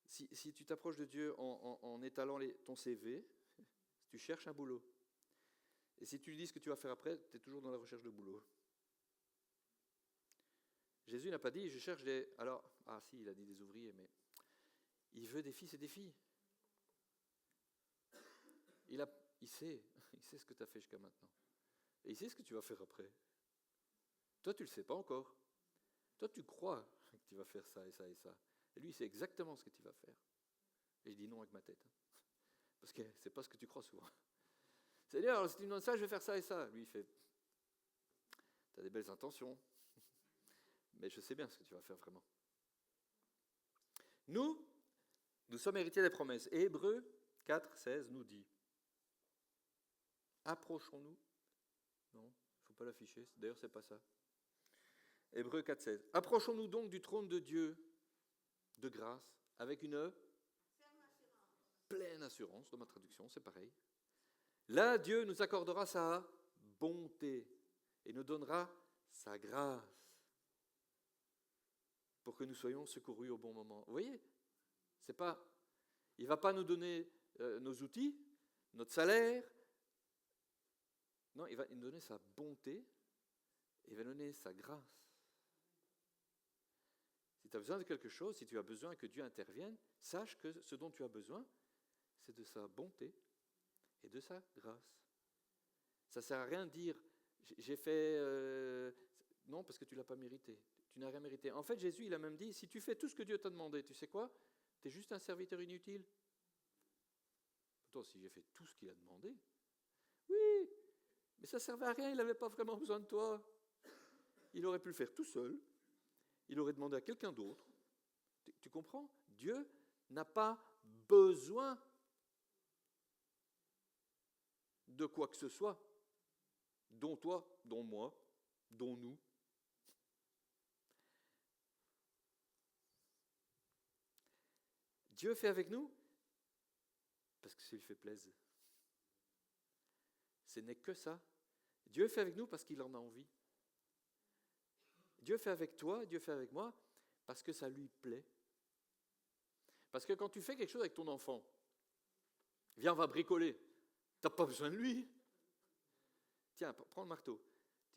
Si tu t'approches de Dieu en étalant ton CV, tu cherches un boulot. Et si tu lui dis ce que tu vas faire après, tu es toujours dans la recherche de boulot. Jésus n'a pas dit, je cherche des... Alors, si, il a dit des ouvriers, mais il veut des fils et des filles. Il sait ce que tu as fait jusqu'à maintenant. Et il sait ce que tu vas faire après. Toi, tu ne le sais pas encore. toi tu crois que tu vas faire ça et ça et ça. Et lui, c'est exactement ce que tu vas faire. Et je dis non avec ma tête. Parce que c'est pas ce que tu crois souvent. Seigneur, si tu me donnes ça, je vais faire ça et ça. Lui, il fait, tu as des belles intentions, mais je sais bien ce que tu vas faire vraiment. Nous sommes héritiers des promesses. Et Hébreux 4, 16 nous dit, approchons-nous. Non, il ne faut pas l'afficher, d'ailleurs c'est pas ça. Hébreux 4, 16. Approchons-nous donc du trône de Dieu de grâce avec une pleine assurance, dans ma traduction, c'est pareil. Là, Dieu nous accordera sa bonté et nous donnera sa grâce pour que nous soyons secourus au bon moment. Vous voyez, c'est pas, il ne va pas nous donner nos outils, notre salaire. Non, il va nous donner sa bonté et il va nous donner sa grâce. Si tu as besoin de quelque chose, si tu as besoin que Dieu intervienne, sache que ce dont tu as besoin, c'est de sa bonté et de sa grâce. Ça ne sert à rien de dire « j'ai fait… non, parce que tu ne l'as pas mérité. Tu n'as rien mérité. » En fait, Jésus, il a même dit « si tu fais tout ce que Dieu t'a demandé, tu sais quoi? Tu es juste un serviteur inutile. » Pourtant, si j'ai fait tout ce qu'il a demandé, oui, mais ça ne servait à rien, il n'avait pas vraiment besoin de toi. Il aurait pu le faire tout seul. Il aurait demandé à quelqu'un d'autre. Tu comprends? Dieu n'a pas besoin de quoi que ce soit, dont toi, dont moi, dont nous. Dieu fait avec nous parce que ça lui fait plaisir. Ce n'est que ça. Dieu fait avec nous parce qu'il en a envie. Dieu fait avec toi, Dieu fait avec moi parce que ça lui plaît. Parce que quand tu fais quelque chose avec ton enfant, viens, on va bricoler. Tu n'as pas besoin de lui. Tiens, prends le marteau.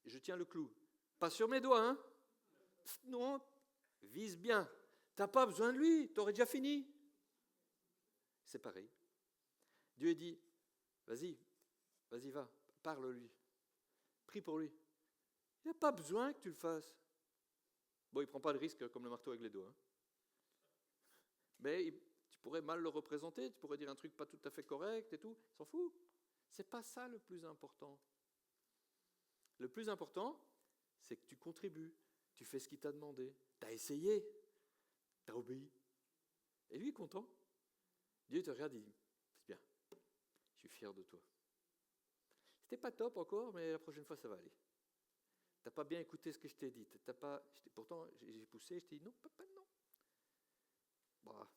Je tiens le clou. Pas sur mes doigts, hein? Non, vise bien. Tu n'as pas besoin de lui, tu aurais déjà fini. C'est pareil. Dieu dit, vas-y, va, parle-lui. Prie pour lui. Il n'a pas besoin que tu le fasses. Bon, il ne prend pas de risque comme le marteau avec les doigts. Hein. Mais tu pourrais mal le représenter, tu pourrais dire un truc pas tout à fait correct et tout. Il s'en fout. C'est pas ça le plus important. Le plus important, c'est que tu contribues. Tu fais ce qu'il t'a demandé. Tu as essayé. Tu as obéi. Et lui est content. Dieu te regarde et dit, c'est bien. Je suis fier de toi. C'était pas top encore, mais la prochaine fois, ça va aller. Tu n'as pas bien écouté ce que je t'ai dit. Pourtant, j'ai poussé, je t'ai dit non, papa, non. Bah.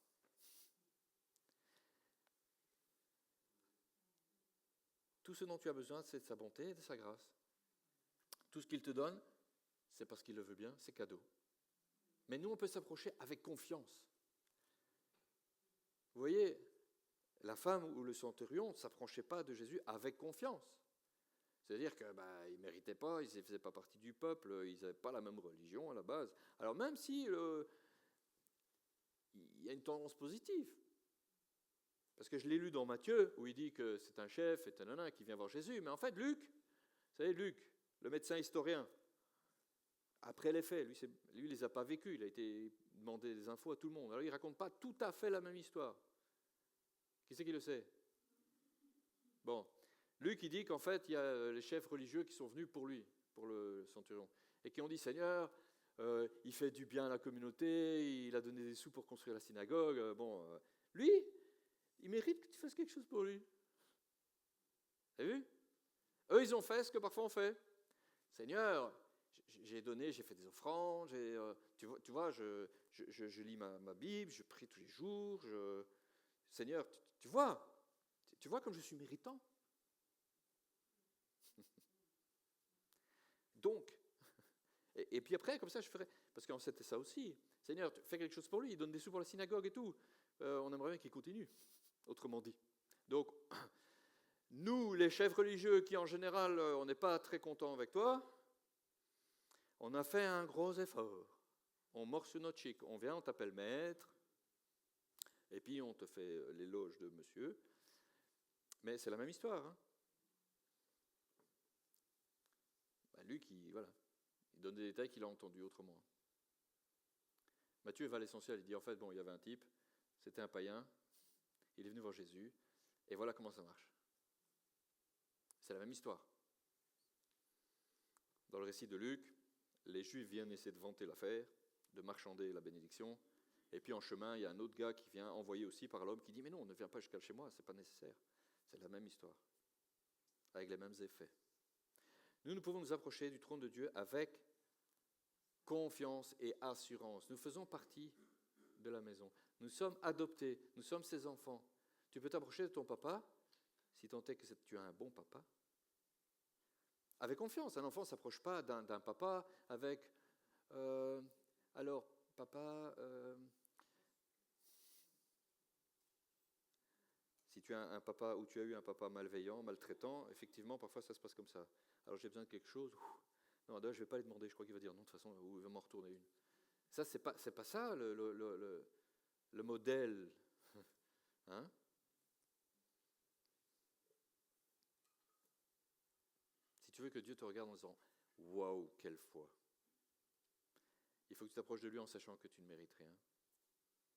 Tout ce dont tu as besoin, c'est de sa bonté et de sa grâce. Tout ce qu'il te donne, c'est parce qu'il le veut bien, c'est cadeau. Mais nous, on peut s'approcher avec confiance. Vous voyez, la femme ou le centurion ne s'approchait pas de Jésus avec confiance. C'est-à-dire qu'ils ne méritaient pas, ils ne faisaient pas partie du peuple, ils n'avaient pas la même religion à la base. Alors même si il y a une tendance positive, parce que je l'ai lu dans Matthieu, où il dit que c'est un chef et un qui vient voir Jésus, mais en fait Luc, vous savez Luc, le médecin historien, après les faits, lui il ne les a pas vécus, il a été demandé des infos à tout le monde, alors il ne raconte pas tout à fait la même histoire. Qui c'est qui le sait? Bon. Luc, il dit qu'en fait, il y a les chefs religieux qui sont venus pour lui, pour le centurion, et qui ont dit, Seigneur, il fait du bien à la communauté, il a donné des sous pour construire la synagogue, lui, il mérite que tu fasses quelque chose pour lui. Vous avez vu? Eux, ils ont fait ce que parfois on fait. Seigneur, j'ai donné, j'ai fait des offrandes, tu vois, je lis ma Bible, je prie tous les jours, Seigneur, tu vois comme je suis méritant. Donc, et puis après, comme ça, je ferai, parce qu'en fait, c'était ça aussi. Seigneur, fais quelque chose pour lui, il donne des sous pour la synagogue et tout. On aimerait bien qu'il continue, autrement dit. Donc, nous, les chefs religieux, qui en général, on n'est pas très contents avec toi, on a fait un gros effort. On morce sur notre chic, on vient, on t'appelle maître, et puis on te fait l'éloge de monsieur. Mais c'est la même histoire, hein. Luc, il donne des détails qu'il a entendus autrement. Matthieu va à l'essentiel, il dit en fait, bon, il y avait un type, c'était un païen, il est venu voir Jésus, et voilà comment ça marche. C'est la même histoire. Dans le récit de Luc, les Juifs viennent essayer de vanter l'affaire, de marchander la bénédiction, et puis en chemin, il y a un autre gars qui vient envoyé aussi par l'homme qui dit « Mais non, ne viens pas jusqu'à chez moi, c'est pas nécessaire. » C'est la même histoire, avec les mêmes effets. Nous pouvons nous approcher du trône de Dieu avec confiance et assurance. Nous faisons partie de la maison. Nous sommes adoptés, nous sommes ses enfants. Tu peux t'approcher de ton papa, si tant est que tu as un bon papa, avec confiance. Un enfant ne s'approche pas d'un papa avec alors, papa, si tu as un papa ou tu as eu un papa malveillant, maltraitant, effectivement, parfois ça se passe comme ça. Alors j'ai besoin de quelque chose. Non, d'ailleurs, je ne vais pas lui demander, je crois qu'il va dire non, de toute façon, ou il va m'en retourner une. Ça, c'est pas ça le modèle. Hein? Si tu veux que Dieu te regarde en disant waouh, quelle foi, il faut que tu t'approches de lui en sachant que tu ne mérites rien.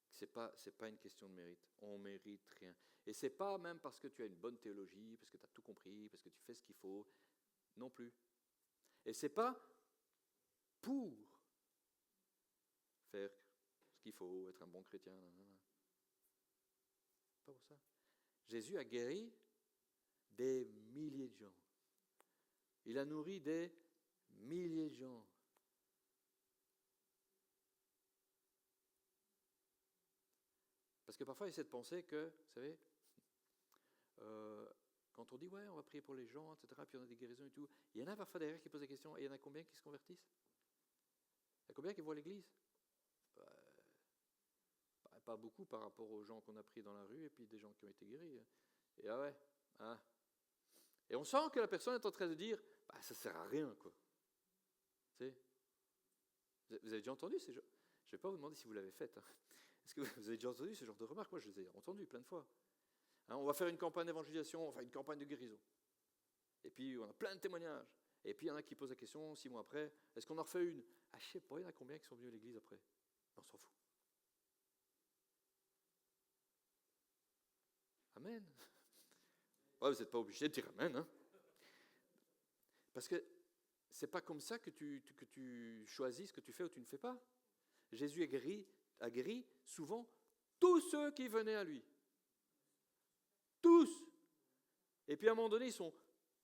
C'est pas une question de mérite. On ne mérite rien. Et c'est pas même parce que tu as une bonne théologie, parce que tu as tout compris, parce que tu fais ce qu'il faut. Non plus. Et c'est pas pour faire ce qu'il faut, être un bon chrétien. Pas pour ça. Jésus a guéri des milliers de gens. Il a nourri des milliers de gens. Parce que parfois, il essaie de penser que, vous savez, quand on dit, ouais, on va prier pour les gens, etc., puis on a des guérisons et tout, il y en a parfois derrière qui posent des questions, et il y en a combien qui se convertissent? Il y a combien qui voient l'église? Pas beaucoup par rapport aux gens qu'on a pris dans la rue, et puis des gens qui ont été guéris. Et ah ouais, hein. Et on sent que la personne est en train de dire, bah, ça sert à rien, quoi. Tu sais, vous avez déjà entendu ces gens? Je ne vais pas vous demander si vous l'avez fait. Hein. Est-ce que vous avez déjà entendu ce genre de remarques? Moi, je les ai entendues plein de fois. Hein, on va faire une campagne d'évangélisation, enfin une campagne de guérison. Et puis, on a plein de témoignages. Et puis, il y en a qui posent la question, 6 mois après, est-ce qu'on en refait une? Ah, je ne sais pas, il y en a combien qui sont venus à l'église après? On s'en fout. Amen. Ouais, vous n'êtes pas obligé de dire amen. Hein. Parce que ce n'est pas comme ça que tu choisis ce que tu fais ou tu ne fais pas. Jésus a guéri souvent tous ceux qui venaient à lui. Tous. Et puis à un moment donné, ils sont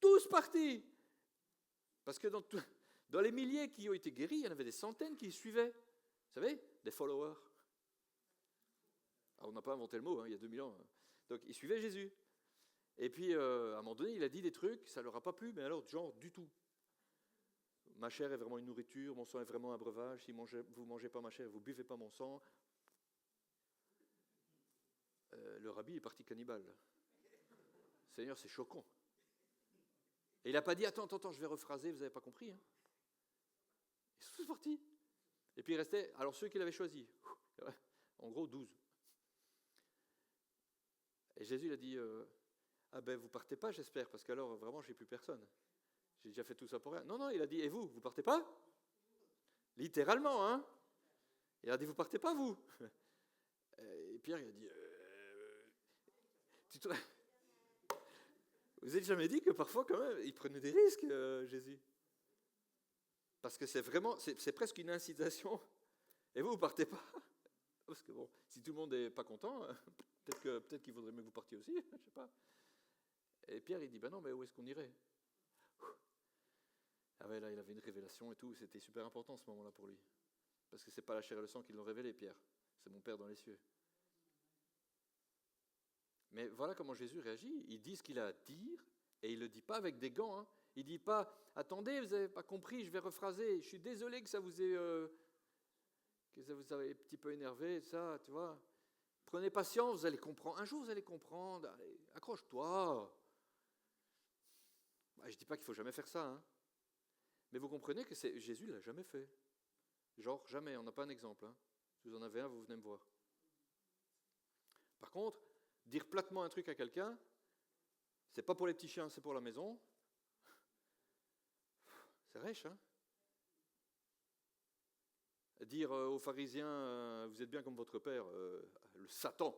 tous partis. Parce que dans les milliers qui ont été guéris, il y en avait des centaines qui suivaient. Vous savez, des followers. Alors, on n'a pas inventé le mot, hein, il y a 2000 ans. Donc, ils suivaient Jésus. Et puis, à un moment donné, il a dit des trucs, ça ne leur a pas plu, mais alors, genre, du tout. Ma chair est vraiment une nourriture, mon sang est vraiment un breuvage. Si vous ne mangez pas ma chair, vous ne buvez pas mon sang. Le rabbi est parti cannibale. Seigneur, c'est choquant. Et il n'a pas dit, attends, je vais rephraser, vous n'avez pas compris. Hein. Ils sont tous partis. Et puis il restait, alors ceux qu'il avait choisis, en gros 12. Et Jésus il a dit, ah ben vous partez pas j'espère, parce qu'alors vraiment j'ai plus personne. J'ai déjà fait tout ça pour rien. Non, il a dit, et vous partez pas? Littéralement, hein. Il a dit, vous partez pas vous? Et Pierre il a dit, vous n'avez jamais dit que parfois quand même, il prenait des risques, Jésus? Parce que c'est vraiment, c'est presque une incitation. Et vous partez pas? Parce que bon, si tout le monde n'est pas content, peut-être qu'il vaudrait mieux que vous partiez aussi, je ne sais pas. Et Pierre, il dit, ben non, mais où est-ce qu'on irait? Ah ouais, là, il avait une révélation et tout, c'était super important ce moment-là pour lui. Parce que c'est pas la chair et le sang qui l'ont révélé, Pierre. C'est mon Père dans les cieux. Mais voilà comment Jésus réagit. Il dit ce qu'il a à dire, et il ne le dit pas avec des gants. Hein. Il ne dit pas, attendez, vous n'avez pas compris, je vais rephraser. Je suis désolé que ça vous ait... que ça vous avait un petit peu énervé, ça, tu vois. Prenez patience, vous allez comprendre. Un jour, vous allez comprendre. Allez, accroche-toi. Bah, je ne dis pas qu'il ne faut jamais faire ça. Hein. Mais vous comprenez que Jésus ne l'a jamais fait. Genre, jamais. On n'a pas un exemple. Hein. Si vous en avez un, vous venez me voir. Par contre, dire platement un truc à quelqu'un, c'est pas pour les petits chiens, c'est pour la maison. C'est riche, hein. dire aux pharisiens, vous êtes bien comme votre père, le Satan,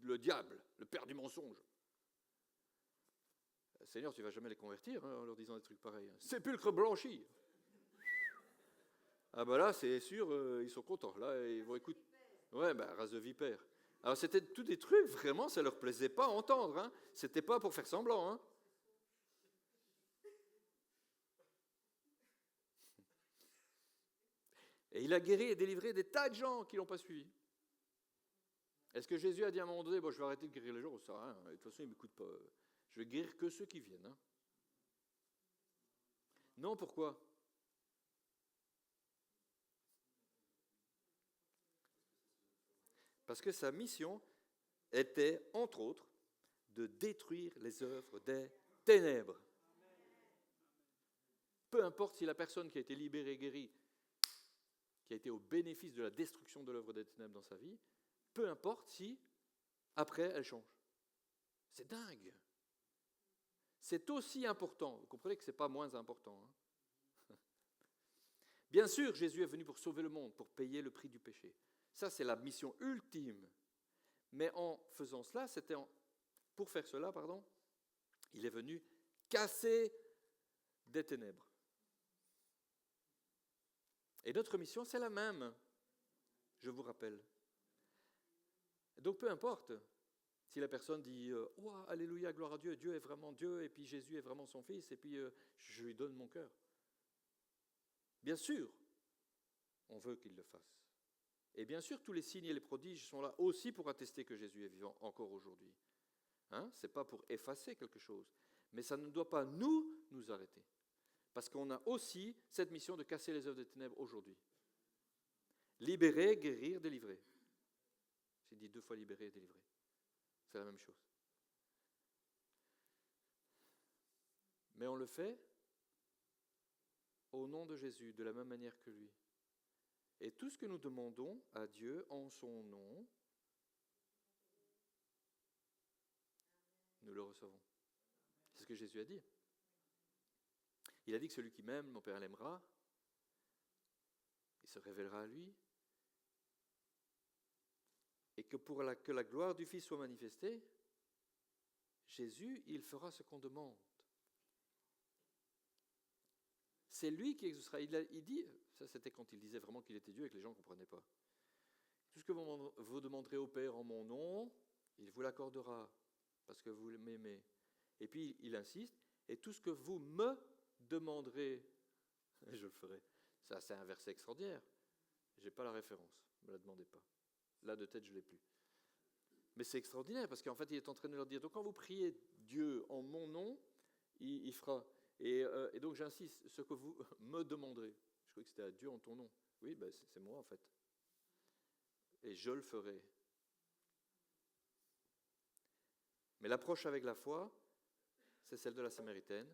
le diable, le père du mensonge. Seigneur, tu ne vas jamais les convertir en leur disant des trucs pareils. Sépulcre blanchi. Ah ben là, c'est sûr, ils sont contents. Là, ils vont écouter. Ouais, race de vipère. Alors c'était tous des trucs, vraiment, ça leur plaisait pas à entendre. Hein. C'était pas pour faire semblant. Hein. Et il a guéri et délivré des tas de gens qui ne l'ont pas suivi. Est-ce que Jésus a dit à un moment donné, bon, je vais arrêter de guérir les gens, ça, hein, de toute façon, ils ne m'écoutent pas. Je vais guérir que ceux qui viennent. Hein. Non, pourquoi ? Parce que sa mission était, entre autres, de détruire les œuvres des ténèbres. Peu importe si la personne qui a été libérée, guérie, qui a été au bénéfice de la destruction de l'œuvre des ténèbres dans sa vie, peu importe si, après, elle change. C'est dingue. C'est aussi important. Vous comprenez que ce n'est pas moins important. Hein. Bien sûr, Jésus est venu pour sauver le monde, pour payer le prix du péché. Ça, c'est la mission ultime. Mais en faisant cela, pour faire cela, il est venu casser des ténèbres. Et notre mission, c'est la même, je vous rappelle. Donc, peu importe si la personne dit « Oh, alléluia, gloire à Dieu, Dieu est vraiment Dieu, et puis Jésus est vraiment son Fils, et puis je lui donne mon cœur. » Bien sûr, on veut qu'il le fasse. Et bien sûr, tous les signes et les prodiges sont là aussi pour attester que Jésus est vivant encore aujourd'hui. Hein? Ce n'est pas pour effacer quelque chose, mais ça ne doit pas nous arrêter. Parce qu'on a aussi cette mission de casser les œuvres des ténèbres aujourd'hui. Libérer, guérir, délivrer. J'ai dit 2 fois libérer et délivrer. C'est la même chose. Mais on le fait au nom de Jésus, de la même manière que lui. Et tout ce que nous demandons à Dieu en son nom, nous le recevons. C'est ce que Jésus a dit. Il a dit que celui qui m'aime, mon Père l'aimera, il se révélera à lui, et que pour que la gloire du Fils soit manifestée, Jésus, il fera ce qu'on demande. C'est lui qui exaucera. Il dit, ça c'était quand il disait vraiment qu'il était Dieu et que les gens ne comprenaient pas. Tout ce que vous demanderez au Père en mon nom, il vous l'accordera, parce que vous m'aimez. Et puis il insiste, et tout ce que vous me demanderez, je le ferai. Ça, c'est un verset extraordinaire. Je n'ai pas la référence, ne me la demandez pas. Là, de tête, je ne l'ai plus. Mais c'est extraordinaire, parce qu'en fait, il est en train de leur dire, donc quand vous priez Dieu en mon nom, il fera. Et donc j'insiste, ce que vous me demanderez. Je croyais que c'était à Dieu en ton nom. Oui, c'est moi en fait. Et je le ferai. Mais l'approche avec la foi, c'est celle de la Samaritaine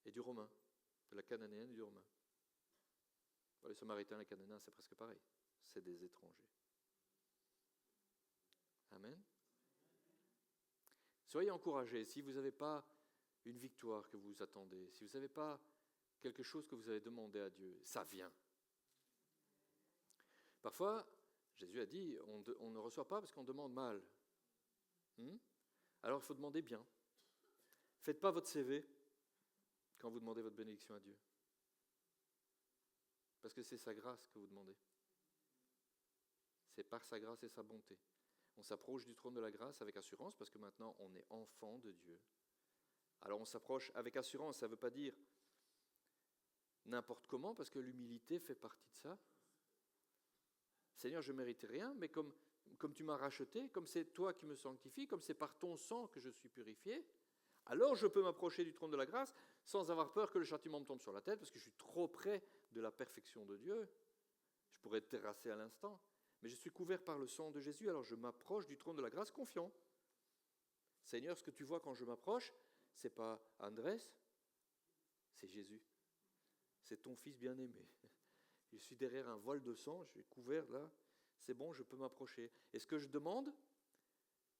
et du Romain, de la Cananéenne et du Romain. Les Samaritains et les Cananéens, c'est presque pareil. C'est des étrangers. Amen. Soyez encouragés. Si vous n'avez pas une victoire que vous attendez, si vous n'avez pas quelque chose que vous avez demandé à Dieu, ça vient. Parfois, Jésus a dit, on ne reçoit pas parce qu'on demande mal. Alors il faut demander bien. Faites pas votre CV quand vous demandez votre bénédiction à Dieu. Parce que c'est sa grâce que vous demandez. C'est par sa grâce et sa bonté. On s'approche du trône de la grâce avec assurance parce que maintenant on est enfant de Dieu. Alors on s'approche avec assurance, ça ne veut pas dire n'importe comment, parce que l'humilité fait partie de ça. Seigneur, je ne mérite rien, mais comme tu m'as racheté, comme c'est toi qui me sanctifies, comme c'est par ton sang que je suis purifié, alors je peux m'approcher du trône de la grâce sans avoir peur que le châtiment me tombe sur la tête, parce que je suis trop près de la perfection de Dieu. Je pourrais être terrassé à l'instant, mais je suis couvert par le sang de Jésus, alors je m'approche du trône de la grâce confiant. Seigneur, ce que tu vois quand je m'approche, ce n'est pas Andrés, c'est Jésus. C'est ton fils bien-aimé. Je suis derrière un voile de sang, je suis couvert là. C'est bon, je peux m'approcher. Et ce que je demande,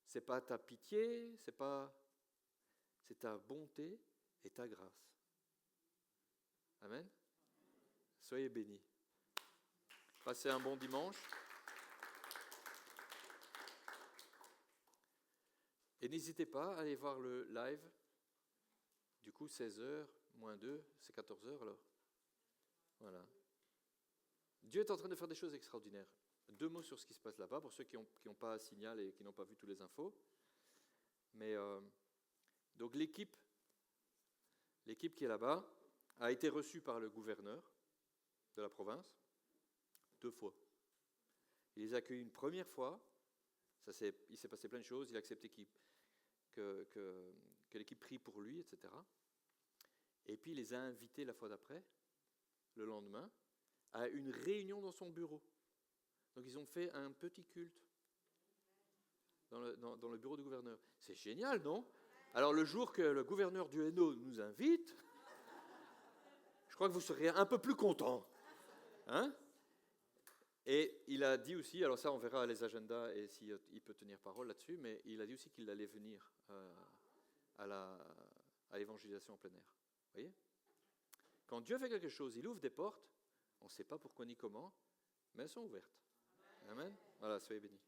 ce n'est pas ta pitié, c'est ta bonté et ta grâce. Amen. Soyez bénis. Passez un bon dimanche. Et n'hésitez pas à aller voir le live. Du coup, 16h, moins 2, c'est 14h alors. Voilà. Dieu est en train de faire des choses extraordinaires. 2 mots sur ce qui se passe là-bas, pour ceux qui n'ont pas un signal et qui n'ont pas vu toutes les infos. Mais donc l'équipe qui est là-bas a été reçue par le gouverneur de la province 2 fois. Il les a accueillis une première fois, il s'est passé plein de choses, il a accepté que l'équipe prie pour lui, etc. Et puis il les a invités la fois d'après, le lendemain, à une réunion dans son bureau. Donc ils ont fait un petit culte dans le bureau du gouverneur. C'est génial, non? Alors le jour que le gouverneur du Hainaut nous invite, je crois que vous seriez un peu plus contents. Hein? Et il a dit aussi, alors ça on verra les agendas et s'il peut tenir parole là-dessus, mais il a dit aussi qu'il allait venir à l'évangélisation en plein air. Vous voyez? Quand Dieu fait quelque chose, il ouvre des portes, on ne sait pas pourquoi ni comment, mais elles sont ouvertes. Amen. Voilà, soyez bénis.